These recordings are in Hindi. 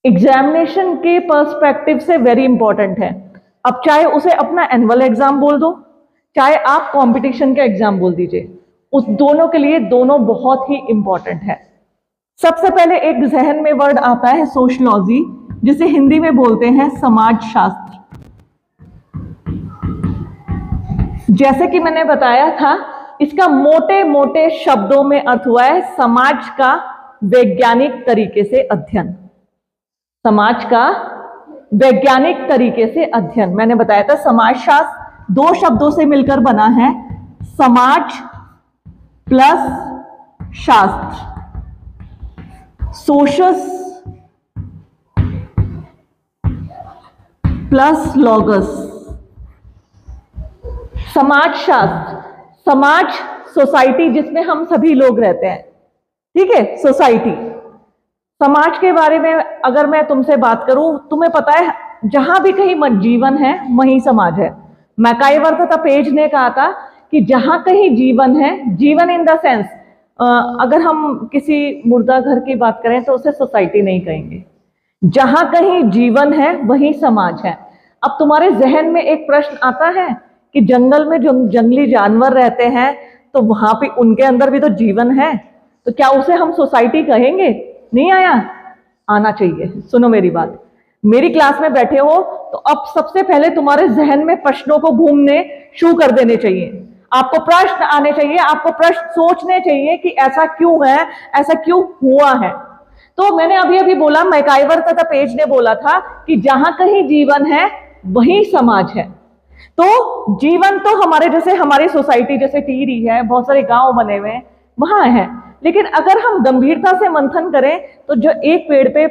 एग्जामिनेशन के पर्सपेक्टिव से वेरी इंपॉर्टेंट है। अब चाहे उसे अपना एनुअल एग्जाम बोल दो, चाहे आप कंपटीशन का एग्जाम बोल दीजिए, उस दोनों के लिए दोनों बहुत ही इंपॉर्टेंट है। सबसे पहले एक जहन में वर्ड आता है सोशियोलॉजी, जिसे हिंदी में बोलते हैं समाजशास्त्र। जैसे कि मैंने बताया था, इसका मोटे मोटे शब्दों में अर्थ हुआ है समाज का वैज्ञानिक तरीके से अध्ययन। समाज का वैज्ञानिक तरीके से अध्ययन। मैंने बताया था समाजशास्त्र दो शब्दों से मिलकर बना है, समाज प्लस शास्त्र, सोशस प्लस लॉगस। समाजशास्त्र, समाज सोसाइटी जिसमें हम सभी लोग रहते हैं, ठीक है, सोसाइटी। समाज के बारे में अगर मैं तुमसे बात करूं, तुम्हें पता है जहां भी कहीं जीवन है वहीं समाज है। मैकाइवर तथा पेज ने कहा था कि जहां कहीं जीवन है, जीवन इन द सेंस अगर हम किसी मुर्दा घर की बात करें तो उसे सोसाइटी नहीं कहेंगे। जहां कहीं जीवन है वहीं समाज है। अब तुम्हारे जहन में एक प्रश्न आता है कि जंगल में जो जंगली जानवर रहते हैं तो वहां पे उनके अंदर भी तो जीवन है, तो क्या उसे हम सोसाइटी कहेंगे? नहीं आया? आना चाहिए। सुनो मेरी बात, मेरी क्लास में बैठे हो तो अब सबसे पहले तुम्हारे जहन में प्रश्नों को घूमने शुरू कर देने चाहिए। आपको प्रश्न आने चाहिए, आपको प्रश्न सोचने चाहिए कि ऐसा क्यों है, ऐसा क्यों हुआ है। तो मैंने अभी अभी बोला, मैकाइवर तथा पेज ने बोला था कि जहां कहीं जीवन है वहीं समाज है। तो जीवन तो हमारे जैसे हमारी सोसाइटी जैसे टीरी है, बहुत सारे गांव बने हुए हैं, वहां है। लेकिन अगर हम गंभीरता से मंथन करें तो जो एक पेड़ पे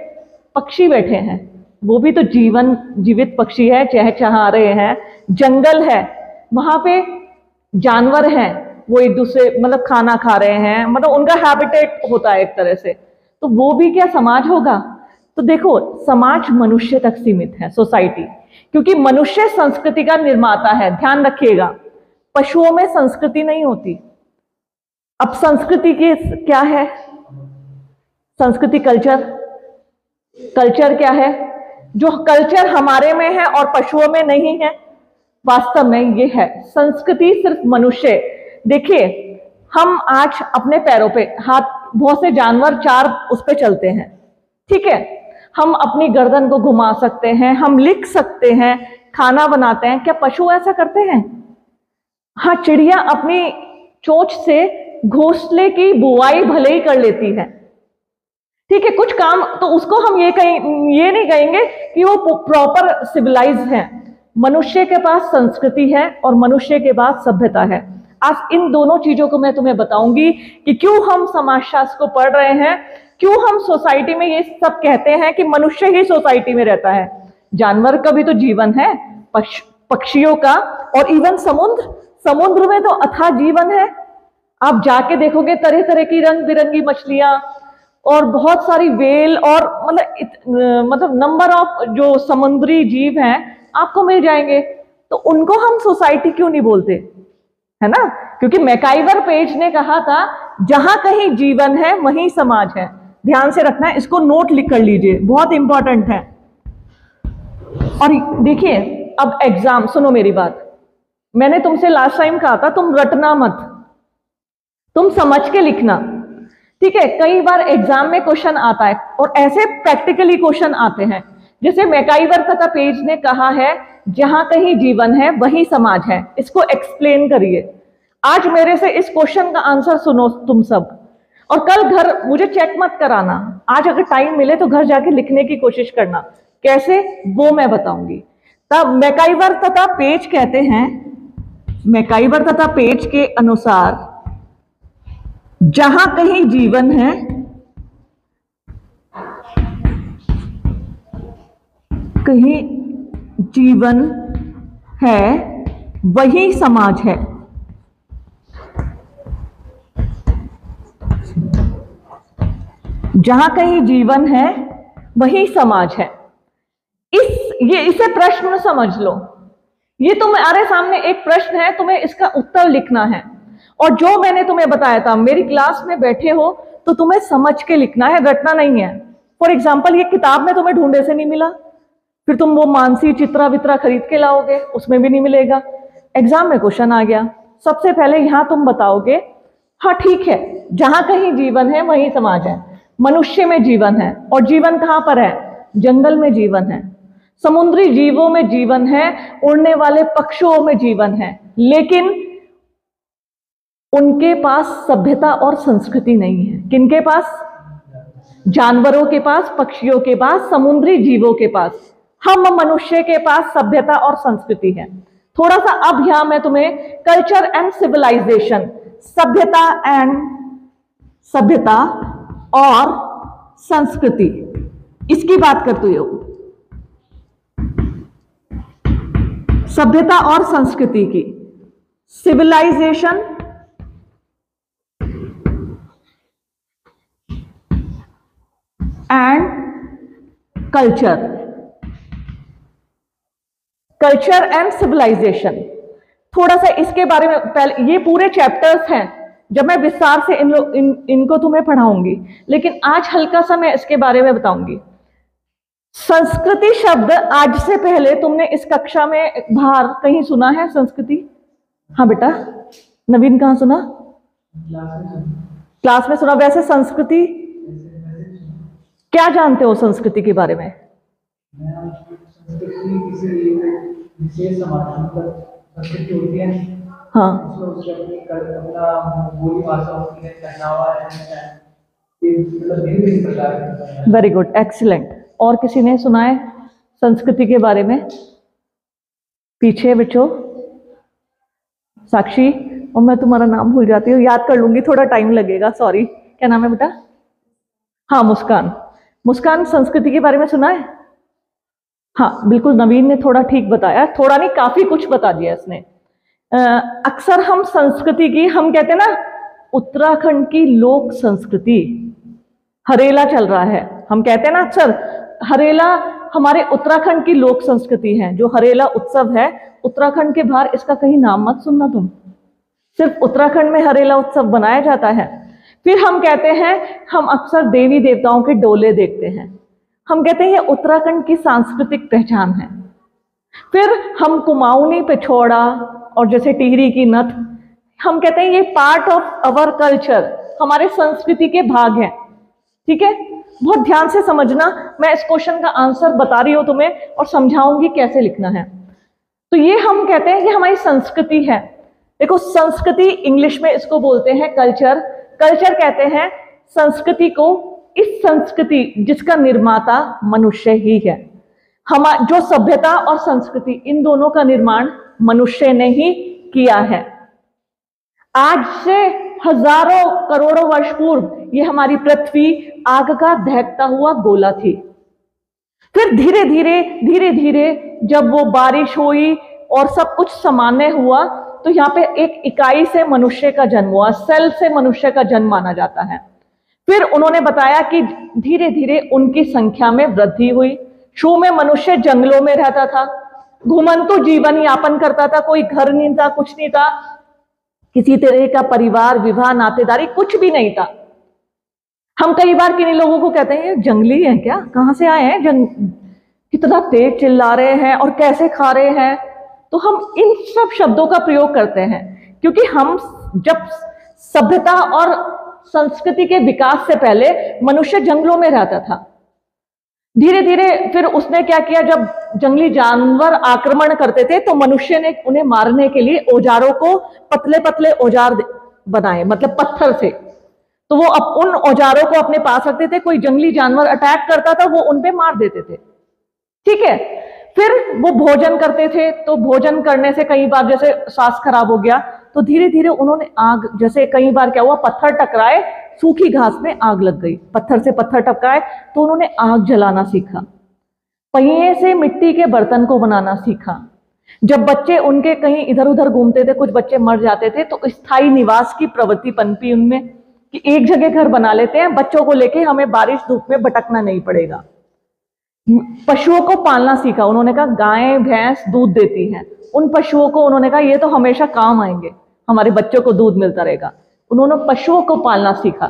पक्षी बैठे हैं वो भी तो जीवित पक्षी है, चहचहा रहे हैं। जंगल है, वहां पे जानवर हैं, वो एक दूसरे मतलब खाना खा रहे हैं, मतलब उनका हैबिटेट होता है एक तरह से, तो वो भी क्या समाज होगा? तो देखो, समाज मनुष्य तक सीमित है, सोसाइटी, क्योंकि मनुष्य संस्कृति का निर्माता है। ध्यान रखिएगा, पशुओं में संस्कृति नहीं होती। अब संस्कृति की क्या है? संस्कृति कल्चर। कल्चर क्या है? जो कल्चर हमारे में है और पशुओं में नहीं है, वास्तव में ये है संस्कृति सिर्फ मनुष्य। देखिए, हम आज अपने पैरों पे हाथ, बहुत से जानवर चार उस पे चलते हैं, ठीक है, हम अपनी गर्दन को घुमा सकते हैं, हम लिख सकते हैं, खाना बनाते हैं। क्या पशु ऐसा करते हैं? हाँ, चिड़िया अपनी चोंच से घोंसले की बुवाई भले ही कर लेती है, ठीक है, कुछ काम, तो उसको हम ये नहीं कहेंगे कि वो प्रॉपर सिविलाइज है। मनुष्य के पास संस्कृति है और मनुष्य के पास सभ्यता है। आज इन दोनों चीजों को मैं तुम्हें बताऊंगी कि क्यों हम समाजशास्त्र को पढ़ रहे हैं, क्यों हम सोसाइटी में ये सब कहते हैं कि मनुष्य ही सोसाइटी में रहता है। जानवर का भी तो जीवन है, पक्षियों का, और इवन समुद्र में तो अथाह जीवन है। आप जाके देखोगे तरह तरह की रंग बिरंगी मछलियां और बहुत सारी वेल और मतलब नंबर ऑफ जो समुद्री जीव हैं आपको मिल जाएंगे। तो उनको हम सोसाइटी क्यों नहीं बोलते, है ना? क्योंकि मैकाइवर पेज ने कहा था जहां कहीं जीवन है वहीं समाज है। ध्यान से रखना है, इसको नोट लिख कर लीजिए, बहुत इंपॉर्टेंट है। और देखिए, अब एग्जाम, सुनो मेरी बात, मैंने तुमसे लास्ट टाइम कहा था तुम रटना मत, तुम समझ के लिखना, ठीक है? कई बार एग्जाम में क्वेश्चन आता है और ऐसे प्रैक्टिकली क्वेश्चन आते हैं, जैसे मैकाइवर तथा पेज ने कहा है जहां कहीं जीवन है वहीं समाज है। इसको एक्सप्लेन करिए। आज मेरे से इस क्वेश्चन का आंसर सुनो तुम सब, और कल घर मुझे चेक मत कराना। आज अगर टाइम मिले तो घर जाके लिखने की कोशिश करना। कैसे, वो मैं बताऊंगी। तब मैकाइवर तथा पेज कहते हैं, मैकाइवर तथा पेज के अनुसार जहां कहीं जीवन है कहीं जीवन है वही समाज है। जहां कहीं जीवन है वही समाज है। इसे प्रश्न समझ लो। ये तुम्हारे सामने एक प्रश्न है, तुम्हें इसका उत्तर लिखना है। और जो मैंने तुम्हें बताया था, मेरी क्लास में बैठे हो तो तुम्हें समझ के लिखना है, रटना नहीं है। फॉर एग्जाम्पल ये किताब में तुम्हें ढूंढे से नहीं मिला, फिर तुम वो मानसी चित्रा वित्रा खरीद के लाओगे, उसमें भी नहीं मिलेगा। एग्जाम में क्वेश्चन आ गया, सबसे पहले यहां तुम बताओगे हाँ ठीक है, जहां कहीं जीवन है वहीं समाज है, मनुष्य में जीवन है, और जीवन कहां पर है? जंगल में जीवन है, समुद्री जीवों में जीवन है, उड़ने वाले पक्षियों में जीवन है, लेकिन उनके पास सभ्यता और संस्कृति नहीं है। किनके पास? जानवरों के पास, पक्षियों के पास, समुद्री जीवों के पास। हम मनुष्य के पास सभ्यता और संस्कृति है। थोड़ा सा अब यहां मैं तुम्हें कल्चर एंड सिविलाइजेशन, सभ्यता और संस्कृति, इसकी बात करती हूं। सभ्यता और संस्कृति की, civilization and culture and civilization. थोड़ा सा इसके बारे में, पहले ये पूरे चैप्टर्स हैं, जब मैं विस्तार से इनको तुम्हें पढ़ाऊंगी, लेकिन आज हल्का सा मैं इसके बारे में बताऊंगी। संस्कृति शब्द आज से पहले तुमने इस कक्षा में बाहर कहीं सुना है? संस्कृति? हाँ बेटा, नवीन कहाँ सुना? क्लास में सुना। वैसे संस्कृति क्या जानते हो संस्कृति के बारे में? हाँ, वेरी गुड, एक्सीलेंट। और किसी ने सुना है संस्कृति के बारे में? पीछे बच्चों, साक्षी, और मैं तुम्हारा नाम भूल जाती हूँ, याद कर लूंगी, थोड़ा टाइम लगेगा, सॉरी। क्या नाम है बेटा? हाँ, मुस्कान। मुस्कान, संस्कृति के बारे में सुना है? हाँ बिल्कुल, नवीन ने थोड़ा ठीक बताया, थोड़ा नहीं काफी कुछ बता दिया इसने। अक्सर हम संस्कृति की, हम कहते हैं ना उत्तराखंड की लोक संस्कृति, हरेला चल रहा है, हम कहते हैं ना अक्सर हरेला हमारे उत्तराखंड की लोक संस्कृति है। जो हरेला उत्सव है, उत्तराखंड के बाहर इसका कहीं नाम मत सुनना तुम, सिर्फ उत्तराखंड में हरेला उत्सव बनाया जाता है। फिर हम कहते हैं, हम अक्सर देवी देवताओं के डोले देखते हैं, हम कहते हैं ये उत्तराखंड की सांस्कृतिक पहचान है। फिर हम कुमाऊनी पिछोड़ा और जैसे टिहरी की नथ, हम कहते हैं ये पार्ट ऑफ अवर कल्चर, हमारे संस्कृति के भाग हैं। ठीक है, बहुत ध्यान से समझना, मैं इस क्वेश्चन का आंसर बता रही हूं तुम्हें और समझाऊंगी कैसे लिखना है। तो ये हम कहते हैं कि हमारी संस्कृति है। देखो, संस्कृति इंग्लिश में इसको बोलते हैं कल्चर। कल्चर कहते हैं संस्कृति को, इस संस्कृति जिसका निर्माता मनुष्य ही है। हम जो सभ्यता और संस्कृति, इन दोनों का निर्माण मनुष्य ने ही किया है। आज से हजारों करोड़ों वर्ष पूर्व ये हमारी पृथ्वी आग का दहकता हुआ गोला थी। फिर धीरे धीरे जब वो बारिश हुई और सब कुछ सामान्य हुआ, तो यहाँ पे एक इकाई से मनुष्य का जन्म हुआ, सेल से मनुष्य का जन्म माना जाता है। फिर उन्होंने बताया कि धीरे धीरे उनकी संख्या में वृद्धि हुई। शुरू में मनुष्य जंगलों में रहता था, घुमंतु जीवन यापन करता था, कोई घर नहीं था, कुछ नहीं था, किसी तरह का परिवार, विवाह, नातेदारी कुछ भी नहीं था। हम कई बार किन्हीं लोगों को कहते हैं ये जंगली हैं क्या, कहां से आए हैं, कितना तेज चिल्ला रहे हैं और कैसे खा रहे हैं। तो हम इन सब शब्दों का प्रयोग करते हैं क्योंकि हम जब सभ्यता और संस्कृति के विकास से पहले मनुष्य जंगलों में रहता था। धीरे धीरे फिर उसने क्या किया, जब जंगली जानवर आक्रमण करते थे तो मनुष्य ने उन्हें मारने के लिए औजारों को, पतले पतले औजार बनाए, मतलब पत्थर से। तो वो उन औजारों को अपने पास रखते थे, कोई जंगली जानवर अटैक करता था वो उन पे मार देते थे। ठीक है, फिर वो भोजन करते थे, तो भोजन करने से कई बार जैसे सांस खराब हो गया, तो धीरे धीरे उन्होंने आग, जैसे कई बार क्या हुआ, पत्थर टकराए, सूखी घास में आग लग गई, पत्थर से पत्थर टकराए तो उन्होंने आग जलाना सीखा। पहिए से मिट्टी के बर्तन को बनाना सीखा। जब बच्चे उनके कहीं इधर उधर घूमते थे, कुछ बच्चे मर जाते थे, तो स्थायी निवास की प्रवृत्ति पनपी उनमें कि एक जगह घर बना लेते हैं, बच्चों को लेके हमें बारिश धूप में भटकना नहीं पड़ेगा। पशुओं को पालना सीखा, उन्होंने कहा गायें भैंस दूध देती हैं, उन पशुओं को उन्होंने कहा ये तो हमेशा काम आएंगे, हमारे बच्चों को दूध मिलता रहेगा। उन्होंने पशुओं को पालना सीखा।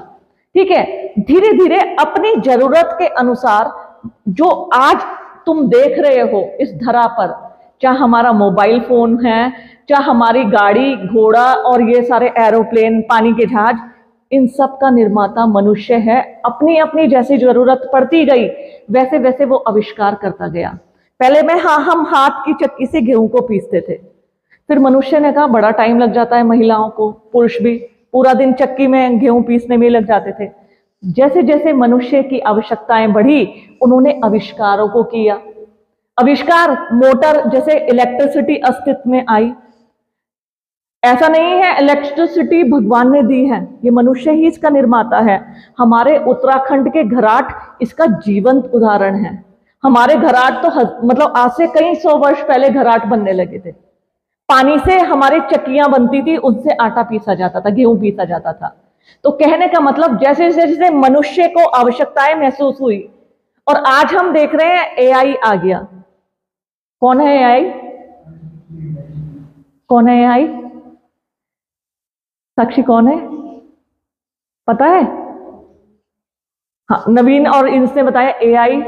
ठीक है, धीरे धीरे अपनी जरूरत के अनुसार जो आज तुम देख रहे हो इस धरा पर, चाहे हमारा मोबाइल फोन है, चाहे हमारी गाड़ी घोड़ा और ये सारे एरोप्लेन, पानी के जहाज, इन सब का निर्माता मनुष्य है। अपनी अपनी जैसी जरूरत पड़ती गई वैसे वैसे वो आविष्कार करता गया। पहले में हम हाथ की चक्की से गेहूं को पीसते थे, फिर मनुष्य ने कहा बड़ा टाइम लग जाता है महिलाओं को, पुरुष भी पूरा दिन चक्की में गेहूं पीसने में लग जाते थे। जैसे जैसे मनुष्य की आवश्यकताएं बढ़ी, उन्होंने आविष्कारों को किया। आविष्कार, मोटर, जैसे इलेक्ट्रिसिटी अस्तित्व में आई। ऐसा नहीं है इलेक्ट्रिसिटी भगवान ने दी है, ये मनुष्य ही इसका निर्माता है। हमारे उत्तराखंड के घराट इसका जीवंत उदाहरण है। हमारे घराट तो मतलब आज से कई 100 वर्ष पहले घराट बनने लगे थे। पानी से हमारी चक्कियां बनती थी, उनसे आटा पीसा जाता था, गेहूं पीसा जाता था। तो कहने का मतलब जैसे जैसे मनुष्य को आवश्यकताएं महसूस हुई, और आज हम देख रहे हैं एआई आ गया। कौन है एआई? कौन है एआई? साक्षी कौन है, पता है? हाँ, नवीन और इनसे बताया एआई।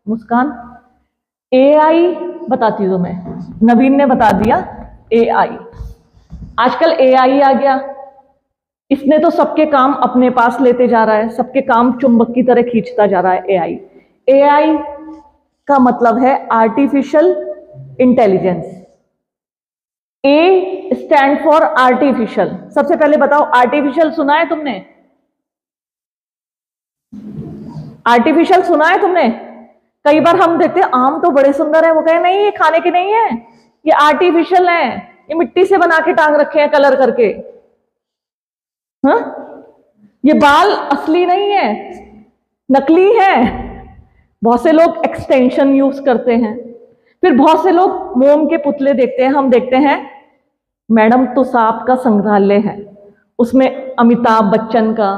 मुस्कान, एआई बताती हूं मैं, नवीन ने बता दिया एआई। आजकल एआई आ गया, इसने तो सबके काम अपने पास लेते जा रहा है, सबके काम चुंबक की तरह खींचता जा रहा है एआई। एआई का मतलब है artificial intelligence. A stand for artificial. सबसे पहले बताओ, आर्टिफिशियल सुना है तुमने? आर्टिफिशियल सुना है तुमने? कई बार हम देखते हैं आम तो बड़े सुंदर है, वो कहे नहीं ये खाने के नहीं है, ये आर्टिफिशियल है, ये मिट्टी से बना के टांग रखे हैं कलर करके। हाँ, ये बाल असली नहीं है, नकली है। बहुत से लोग एक्सटेंशन यूज करते हैं। फिर बहुत से लोग मोम के पुतले देखते हैं। हम देखते हैं मैडम तुसाप का संग्रहालय है, उसमें अमिताभ बच्चन का,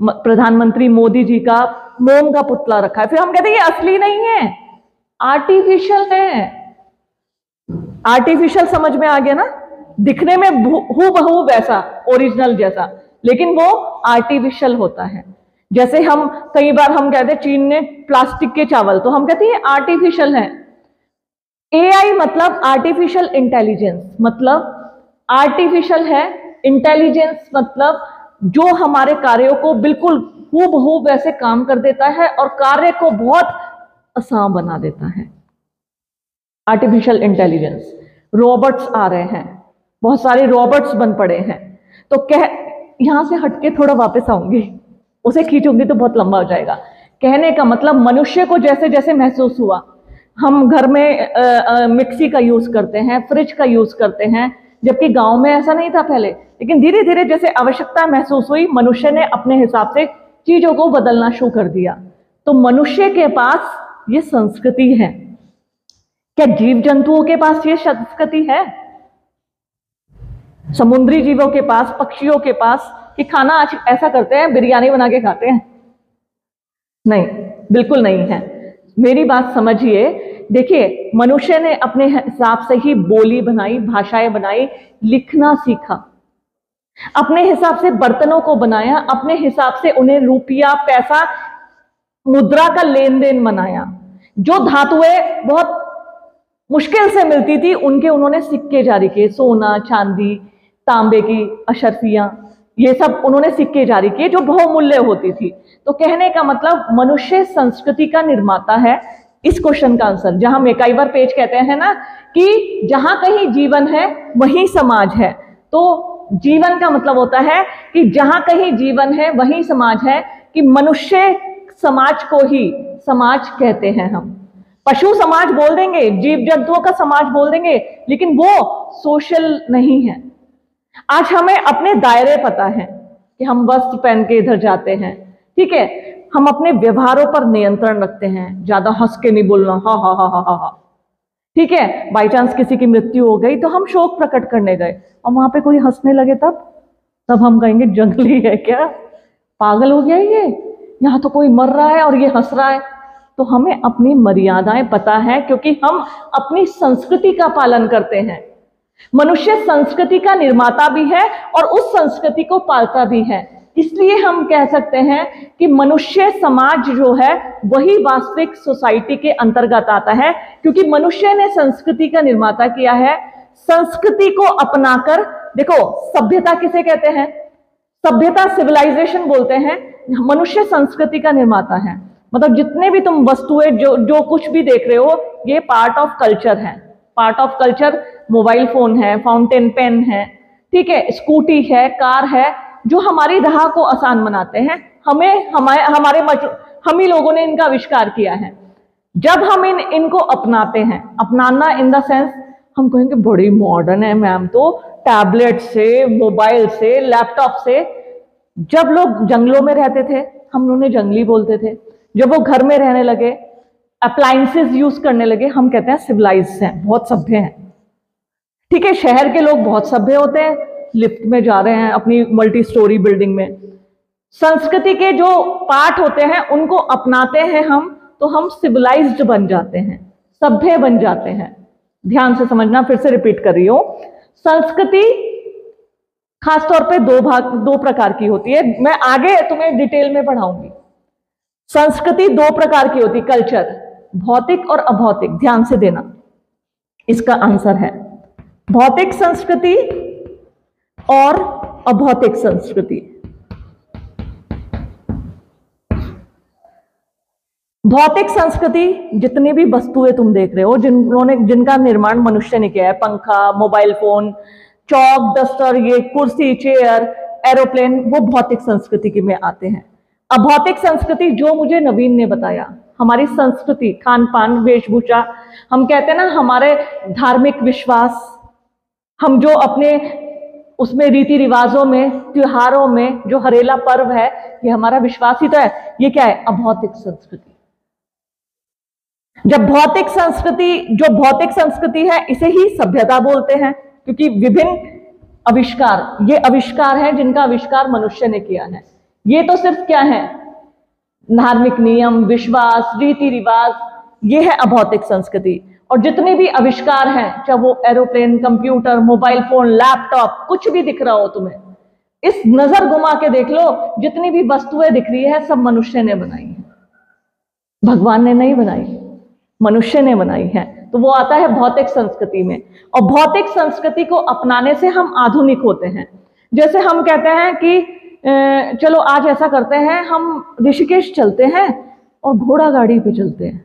प्रधानमंत्री मोदी जी का मोम का पुतला रखा है। फिर हम कहते हैं ये असली नहीं है, आर्टिफिशियल है। आर्टिफिशियल समझ में आ गया ना? दिखने में हूबहू वैसा, ओरिजिनल जैसा, लेकिन वो आर्टिफिशियल होता है। जैसे हम कई बार हम कहते हैं चीन ने प्लास्टिक के चावल, तो हम कहते हैं ये आर्टिफिशियल है। एआई मतलब आर्टिफिशियल इंटेलिजेंस, मतलब आर्टिफिशियल है, इंटेलिजेंस मतलब जो हमारे कार्यों को बिल्कुल हूबहू वैसे काम कर देता है और कार्य को बहुत आसान बना देता है। Artificial intelligence. रोबोट्स आ रहे हैं, बहुत सारे रोबोट्स बन पड़े हैं। तो यहां से हटके थोड़ा वापस आऊंगी, उसे खींचूंगी तो बहुत लंबा हो जाएगा। कहने का मतलब मनुष्य को जैसे जैसे महसूस हुआ, हम घर में मिक्सी का यूज करते हैं, फ्रिज का यूज करते हैं, जबकि गांव में ऐसा नहीं था पहले। लेकिन धीरे धीरे जैसे आवश्यकता महसूस हुई, मनुष्य ने अपने हिसाब से चीजों को बदलना शुरू कर दिया। तो मनुष्य के पास ये संस्कृति है। क्या जीव जंतुओं के पास ये संस्कृति है? समुद्री जीवों के पास, पक्षियों के पास कि खाना आज ऐसा करते हैं बिरयानी बना के खाते हैं? नहीं, बिल्कुल नहीं है। मेरी बात समझिए। देखिए, मनुष्य ने अपने हिसाब से ही बोली बनाई, भाषाएं बनाई, लिखना सीखा, अपने हिसाब से बर्तनों को बनाया, अपने हिसाब से उन्हें रुपया, पैसा, मुद्रा का लेन देन बनाया। जो धातुएं बहुत मुश्किल से मिलती थी, उनके उन्होंने सिक्के जारी किए, सोना, चांदी, तांबे की अशर्फियां, ये सब उन्होंने सिक्के जारी किए जो बहुमूल्य होती थी। तो कहने का मतलब मनुष्य संस्कृति का निर्माता है। इस क्वेश्चन का आंसर, जहां मेकाइवर पेज कहते हैं ना कि जहां कहीं जीवन है वहीं समाज है, तो जीवन का मतलब होता है कि जहां कहीं जीवन है वहीं समाज है, कि मनुष्य समाज को ही समाज कहते हैं। हम पशु समाज बोल देंगे, जीव जंतुओं का समाज बोल देंगे, लेकिन वो सोशल नहीं है। आज हमें अपने दायरे पता है कि हम वस्त्र पहन के इधर जाते हैं, ठीक है, हम अपने व्यवहारों पर नियंत्रण रखते हैं, ज्यादा हंस के नहीं बोलना, हा हा हा हा हा, ठीक है। बाई चांस किसी की मृत्यु हो गई तो हम शोक प्रकट करने गए और वहां पे कोई हंसने लगे, तब हम कहेंगे जंगली है क्या, पागल हो गया ये, यहां तो कोई मर रहा है और ये हंस रहा है। तो हमें अपनी मर्यादाएं पता है, क्योंकि हम अपनी संस्कृति का पालन करते हैं। मनुष्य संस्कृति का निर्माता भी है और उस संस्कृति को पालता भी है। इसलिए हम कह सकते हैं कि मनुष्य समाज जो है वही वास्तविक सोसाइटी के अंतर्गत आता है, क्योंकि मनुष्य ने संस्कृति का निर्माता किया है। संस्कृति को अपनाकर, देखो सभ्यता किसे कहते हैं? सभ्यता, सिविलाइजेशन बोलते हैं। मनुष्य संस्कृति का निर्माता है, मतलब जितने भी तुम वस्तुएं जो कुछ भी देख रहे हो, ये पार्ट ऑफ कल्चर है। Part of culture mobile phone है, फाउंटेन पेन है, ठीक है, स्कूटी है, कार है, जो हमारी राह को आसान बनाते हैं। हम ही लोगों ने इनका आविष्कार किया है। जब हम इनको अपनाते हैं, अपनाना इन द सेंस, हम कहेंगे बड़ी मॉडर्न है मैम, तो टैबलेट से, मोबाइल से, लैपटॉप से। जब लोग जंगलों में रहते थे, हम उन्हें जंगली बोलते थे। जब वो घर में रहने लगे, अप्लायंसेस यूज करने लगे, हम कहते हैं सिविलाइज्ड हैं, बहुत सभ्य हैं। ठीक है, शहर के लोग बहुत सभ्य होते हैं, लिफ्ट में जा रहे हैं अपनी मल्टी स्टोरी बिल्डिंग में। संस्कृति के जो पार्ट होते हैं उनको अपनाते हैं हम, तो हम सिविलाइज्ड बन जाते हैं, सभ्य बन जाते हैं। ध्यान से समझना, फिर से रिपीट कर रही हूं। संस्कृति खासतौर पे दो प्रकार की होती है। मैं आगे तुम्हें डिटेल में पढ़ाऊंगी। संस्कृति दो प्रकार की होती है, कल्चर, भौतिक और अभौतिक। ध्यान से देना, इसका आंसर है भौतिक संस्कृति और अभौतिक संस्कृति। भौतिक संस्कृति जितनी भी वस्तुएं तुम देख रहे हो, जिनका निर्माण मनुष्य ने किया है, पंखा, मोबाइल फोन, चौक, डस्टर, ये कुर्सी, चेयर, एरोप्लेन, वो भौतिक संस्कृति में आते हैं। अभौतिक संस्कृति जो मुझे नवीन ने बताया, हमारी संस्कृति, खान पान, वेशभूषा, हम कहते हैं ना हमारे धार्मिक विश्वास, हम जो अपने उसमें रीति रिवाजों में, त्योहारों में जो हरेला पर्व है, ये हमारा विश्वास ही तो है। ये क्या है? अभौतिक संस्कृति। जब भौतिक संस्कृति है, इसे ही सभ्यता बोलते हैं, क्योंकि विभिन्न आविष्कार, ये आविष्कार है जिनका आविष्कार मनुष्य ने किया है। ये तो सिर्फ क्या है? धार्मिक नियम, विश्वास, रीति रिवाज, ये है अभौतिक संस्कृति। और जितने भी आविष्कार हैं, चाहे वो aeroplane, computer, mobile phone, laptop, कुछ भी दिख रहा हो तुम्हें, इस नजर घुमा के देख लो, जितनी भी वस्तुएं दिख रही है सब मनुष्य ने बनाई है, भगवान ने नहीं बनाई, मनुष्य ने बनाई है। तो वो आता है भौतिक संस्कृति में। और भौतिक संस्कृति को अपनाने से हम आधुनिक होते हैं। जैसे हम कहते हैं कि चलो आज ऐसा करते हैं, हम ऋषिकेश चलते हैं और घोड़ा गाड़ी पे चलते हैं।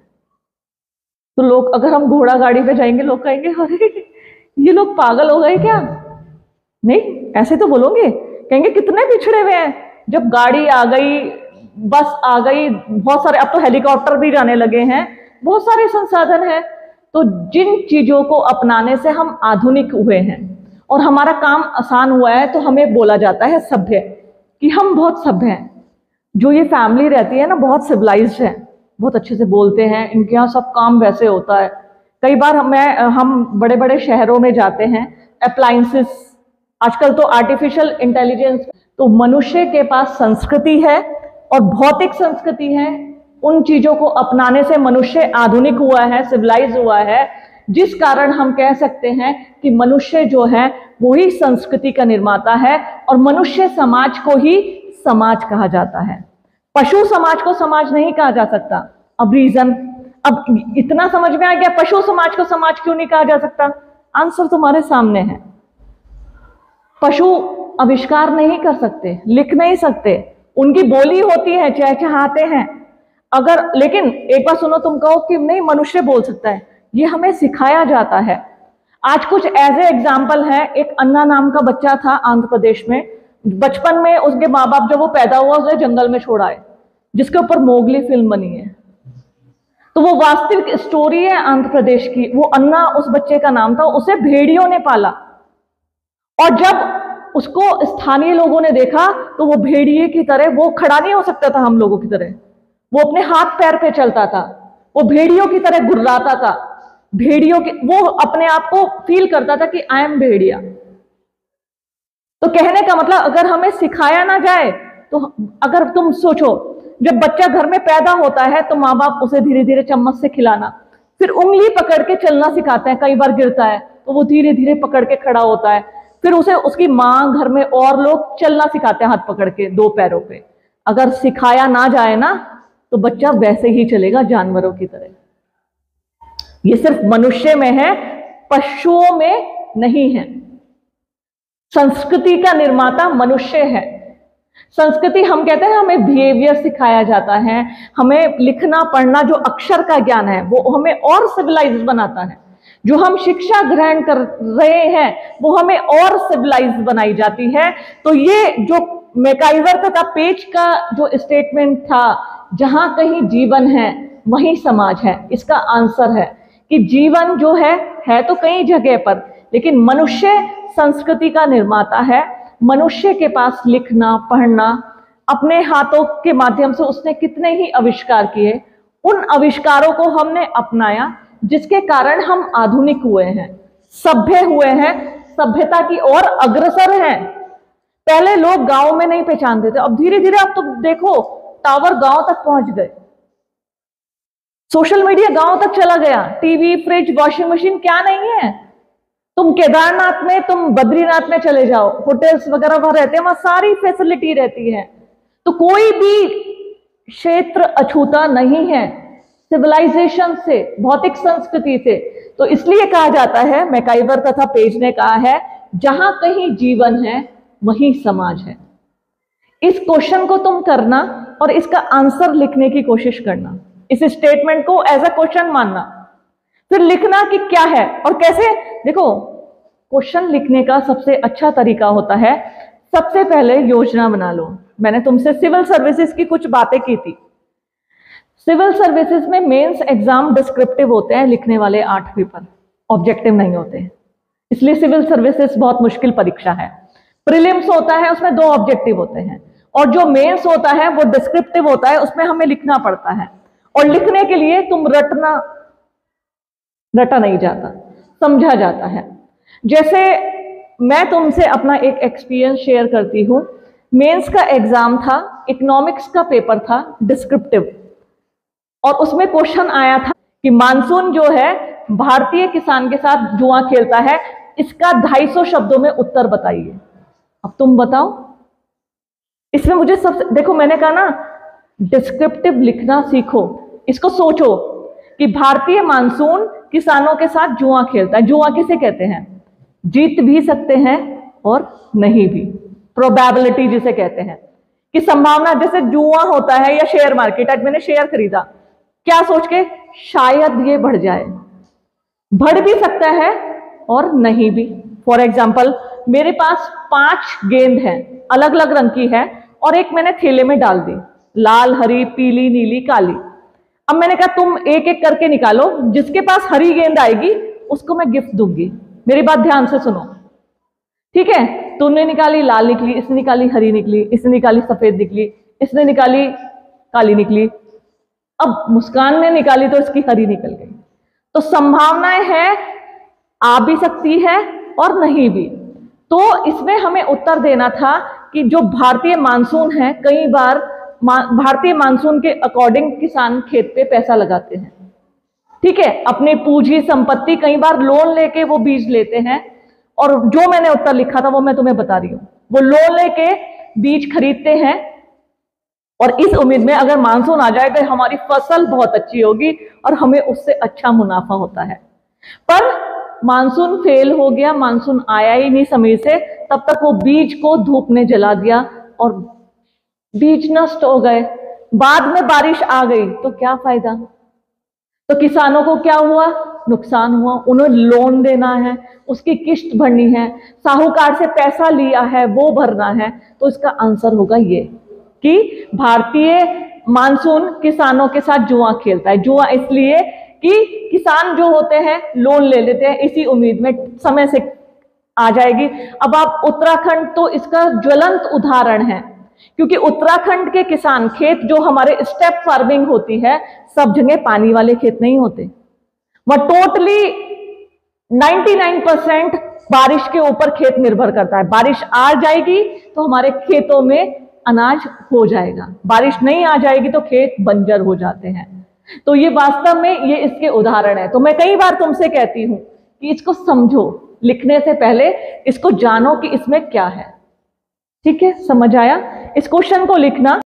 तो लोग, अगर हम घोड़ा गाड़ी पे जाएंगे, लोग कहेंगे अरे ये लोग पागल हो गए क्या? नहीं, ऐसे तो बोलोगे, कहेंगे कितने पिछड़े हुए हैं। जब गाड़ी आ गई, बस आ गई, बहुत सारे, अब तो हेलीकॉप्टर भी जाने लगे हैं, बहुत सारे संसाधन हैं। तो जिन चीजों को अपनाने से हम आधुनिक हुए हैं और हमारा काम आसान हुआ है, तो हमें बोला जाता है सभ्य, कि हम बहुत सभ्य हैं। जो ये फैमिली रहती है ना, बहुत सिविलाइज्ड है, बहुत अच्छे से बोलते हैं, इनके यहाँ सब काम वैसे होता है। कई बार हम बड़े बड़े शहरों में जाते हैं, अप्लायंसेस, आजकल तो आर्टिफिशियल इंटेलिजेंस, तो मनुष्य के पास संस्कृति है और भौतिक संस्कृति है। उन चीजों को अपनाने से मनुष्य आधुनिक हुआ है, सिविलाइज हुआ है, जिस कारण हम कह सकते हैं कि मनुष्य जो है वो ही संस्कृति का निर्माता है। और मनुष्य समाज को ही समाज कहा जाता है, पशु समाज को समाज नहीं कहा जा सकता। अब रीजन, अब इतना समझ में आ गया, पशु समाज को समाज क्यों नहीं कहा जा सकता? आंसर तुम्हारे सामने है। पशु आविष्कार नहीं कर सकते, लिख नहीं सकते, उनकी बोली होती है, चहचहाते हैं। अगर, लेकिन एक बार सुनो, तुम कहो कि नहीं मनुष्य बोल सकता है, ये हमें सिखाया जाता है। आज कुछ ऐसे एग्जाम्पल है। एक अन्ना नाम का बच्चा था आंध्र प्रदेश में, बचपन में उसके माँ बाप, जब वो पैदा हुआ, उसे जंगल में छोड़ा है, जिसके ऊपर मोगली फिल्म बनी है। तो वो वास्तविक स्टोरी है आंध्र प्रदेश की। वो अन्ना उस बच्चे का नाम था, उसे भेड़ियों ने पाला, और जब उसको स्थानीय लोगों ने देखा तो वो भेड़िए की तरह, वो खड़ा नहीं हो सकता था हम लोगों की तरह, वो अपने हाथ पैर पे चलता था, वो भेड़ियों की तरह गुर्राता था, भेड़ियों के, वो अपने आप को फील करता था कि आई एम भेड़िया। तो कहने का मतलब, अगर हमें सिखाया ना जाए तो, अगर तुम सोचो, जब बच्चा घर में पैदा होता है तो माँ बाप उसे धीरे धीरे चम्मच से खिलाना, फिर उंगली पकड़ के चलना सिखाते हैं, कई बार गिरता है तो वो धीरे धीरे पकड़ के खड़ा होता है, फिर उसे उसकी माँ, घर में और लोग चलना सिखाते हैं हाथ पकड़ के 2 पैरों पे। अगर सिखाया ना जाए ना तो बच्चा वैसे ही चलेगा जानवरों की तरह। ये सिर्फ मनुष्य में है, पशुओं में नहीं है। संस्कृति का निर्माता मनुष्य है। संस्कृति, हम कहते हैं हमें बिहेवियर सिखाया जाता है, हमें लिखना पढ़ना, जो अक्षर का ज्ञान है वो हमें और सिविलाइज बनाता है। जो हम शिक्षा ग्रहण कर रहे हैं वो हमें और सिविलाइज बनाई जाती है। तो ये जो मैकाइवर तथा पेज का जो स्टेटमेंट था, जहां कहीं जीवन है वहीं समाज है, इसका आंसर है कि जीवन जो है तो कई जगह पर, लेकिन मनुष्य संस्कृति का निर्माता है। मनुष्य के पास लिखना पढ़ना, अपने हाथों के माध्यम से उसने कितने ही आविष्कार किए, उन आविष्कारों को हमने अपनाया, जिसके कारण हम आधुनिक हुए हैं, सभ्य हुए हैं, सभ्यता की ओर अग्रसर हैं। पहले लोग गांव में नहीं पहचानते थे, अब धीरे धीरे अब तो देखो टावर गांव तक पहुंच गए, सोशल मीडिया गांव तक चला गया, टीवी, फ्रिज, वॉशिंग मशीन क्या नहीं है। तुम केदारनाथ में, तुम बद्रीनाथ में चले जाओ, होटल्स वगैरह वहां रहते हैं, वहां सारी फैसिलिटी रहती है। तो कोई भी क्षेत्र अछूता नहीं है सिविलाइजेशन से, भौतिक संस्कृति से। तो इसलिए कहा जाता है, मैकाइवर तथा पेज ने कहा है, जहां कहीं जीवन है वहीं समाज है। इस क्वेश्चन को तुम करना और इसका आंसर लिखने की कोशिश करना, इस स्टेटमेंट को एज अ क्वेश्चन मानना, फिर लिखना कि क्या है और कैसे। देखो, क्वेश्चन लिखने का सबसे अच्छा तरीका होता है, सबसे पहले योजना बना लो। मैंने तुमसे सिविल सर्विसेज की कुछ बातें की थी। सिविल सर्विसेज में मेंस एग्जाम डिस्क्रिप्टिव होते हैं, लिखने वाले 8 पेपर, ऑब्जेक्टिव नहीं होते हैं, इसलिए सिविल सर्विसेज बहुत मुश्किल परीक्षा है। प्रीलिम्स होता है, उसमें 2 ऑब्जेक्टिव होते हैं, और जो मेंस होता है वो डिस्क्रिप्टिव होता है, उसमें हमें लिखना पड़ता है। और लिखने के लिए तुम रटा नहीं जाता, समझा जाता है। जैसे मैं तुमसे अपना एक एक्सपीरियंस शेयर करती हूं। मेंस का एग्जाम था, इकोनॉमिक्स का पेपर था, डिस्क्रिप्टिव, और उसमें क्वेश्चन आया था कि मानसून जो है भारतीय किसान के साथ जुआ खेलता है, इसका 250 शब्दों में उत्तर बताइए। अब तुम बताओ, इसमें मुझे सबसे, देखो मैंने कहा ना, डिस्क्रिप्टिव लिखना सीखो, इसको सोचो कि भारतीय मानसून किसानों के साथ जुआ खेलता है। जुआ किसे कहते हैं? जीत भी सकते हैं और नहीं भी, प्रोबेबिलिटी जिसे कहते हैं, कि संभावना। जैसे जुआ होता है या शेयर मार्केट, आज मैंने शेयर खरीदा, क्या सोच के, शायद ये बढ़ जाए, बढ़ भी सकता है और नहीं भी। फॉर एग्जाम्पल, मेरे पास 5 गेंद हैं, अलग अलग रंग की है, और एक मैंने थैले में डाल दी, लाल, हरी, पीली, नीली, काली। अब मैंने कहा तुम एक एक करके निकालो, जिसके पास हरी गेंद आएगी उसको मैं गिफ्ट दूंगी। मेरी बात ध्यान से सुनो, ठीक है? तुमने निकाली, लाल निकली, इसने निकाली, हरी निकली, इसने निकाली, सफेद निकली, इसने निकाली, काली निकली। अब मुस्कान ने निकाली तो इसकी हरी निकल गई। तो संभावनाएं हैं, आ भी सकती है और नहीं भी। तो इसमें हमें उत्तर देना था कि जो भारतीय मानसून है, कई बार भारतीय मानसून के अकॉर्डिंग किसान खेत पे पैसा लगाते हैं, ठीक है? अपनी पूंजी संपत्ति, कई बार लोन लेके वो बीज लेते हैं, और जो मैंने उत्तर लिखा था वो मैं तुम्हें बता रही हूं। वो लोन लेके बीज खरीदते हैं और इस उम्मीद में अगर मानसून आ जाए तो हमारी फसल बहुत अच्छी होगी और हमें उससे अच्छा मुनाफा होता है। पर मानसून फेल हो गया, मानसून आया ही नहीं समय से, तब तक वो बीज को धूप ने जला दिया और बीज नष्ट हो गए। बाद में बारिश आ गई तो क्या फायदा? तो किसानों को क्या हुआ? नुकसान हुआ। उन्हें लोन देना है, उसकी किस्त भरनी है, साहूकार से पैसा लिया है वो भरना है। तो इसका आंसर होगा ये कि भारतीय मानसून किसानों के साथ जुआ खेलता है। जुआ इसलिए कि किसान जो होते हैं लोन ले लेते हैं इसी उम्मीद में समय से आ जाएगी। अब आप उत्तराखंड तो इसका ज्वलंत उदाहरण है, क्योंकि उत्तराखंड के किसान खेत जो हमारे स्टेप फार्मिंग होती है, सब जगह पानी वाले खेत नहीं होते, वह टोटली 99% बारिश के ऊपर खेत निर्भर करता है। बारिश आ जाएगी तो हमारे खेतों में अनाज हो जाएगा, बारिश नहीं आ जाएगी तो खेत बंजर हो जाते हैं। तो ये वास्तव में ये इसके उदाहरण है। तो मैं कई बार तुमसे कहती हूं कि इसको समझो, लिखने से पहले इसको जानो कि इसमें क्या है। ठीक है, समझ आया? इस क्वेश्चन को लिखना।